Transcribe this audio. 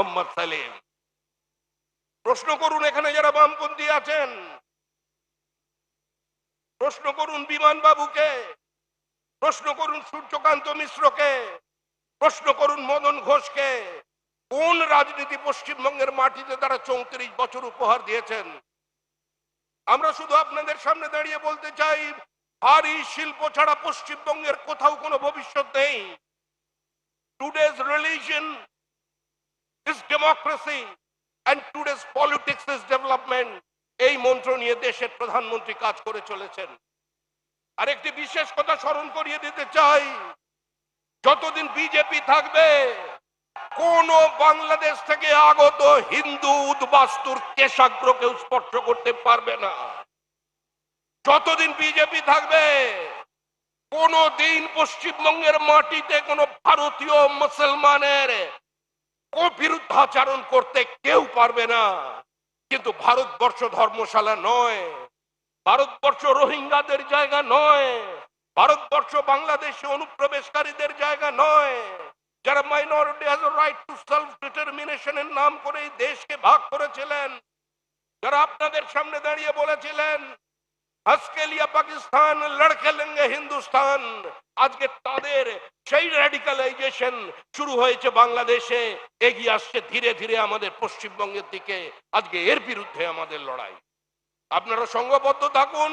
মোহাম্মদ সালেম। প্রশ্ন করুন এখানে যারা বামপন্থী আছেন, প্রশ্ন করুন বিমান বাবুকে, প্রশ্ন করুন সূর্যকান্ত মিশ্রকে, প্রশ্ন করুন মদন ঘোষকে, কোন রাজনীতি পশ্চিমবঙ্গের মাটিতে তারা 34 বছর উপহার দিয়েছেন। আমরা শুধু আপনাদের সামনে দাঁড়িয়ে বলতে চাই, ভারী শিল্প ছাড়া পশ্চিমবঙ্গের কোথাও কোনো ভবিষ্যৎ নেই। Today's religion is democracy and today's politics is development, এই মন্ত্র নিয়ে দেশের প্রধানমন্ত্রী কাজ করে চলেছেন। আর একটি বিশেষ কথা স্মরণ করিয়ে দিতে চাই, যতদিন বিজেপি থাকবে কোন বাংলাদেশ থেকে আগত হিন্দু উদ্বাস্তুর কেশাগ্র কেউ স্পর্শ করতে পারবে না। যতদিন বিজেপি থাকবে কোন দিন পশ্চিমবঙ্গের মাটিতে কোন ভারতীয় মুসলমানের বিরুদ্ধাচরণ করতে কেউ পারবে না। কিন্তু ভারতবর্ষ ধর্মশালা নয়, ভারতবর্ষ রোহিঙ্গাদের জায়গা নয়, ভারতবর্ষ বাংলাদেশে অনুপ্রবেশকারীদের জায়গা নয়। যারা minority has a right to self ডিটারমিনেশনের নাম করে এই দেশকে ভাগ করেছিলেন, যারা আপনাদের সামনে দাঁড়িয়ে বলেছিলেন আজকে লিয়া পাকিস্তান লড়কে লেঙ্গে হিন্দুস্তান, আজকে তাদের সেই র্যাডিকালাইজেশন শুরু হয়েছে বাংলাদেশে, এগিয়ে আসছে ধীরে ধীরে আমাদের পশ্চিমবঙ্গের দিকে। আজকে এর বিরুদ্ধে আমাদের লড়াই। আপনারা সংঘবদ্ধ থাকুন।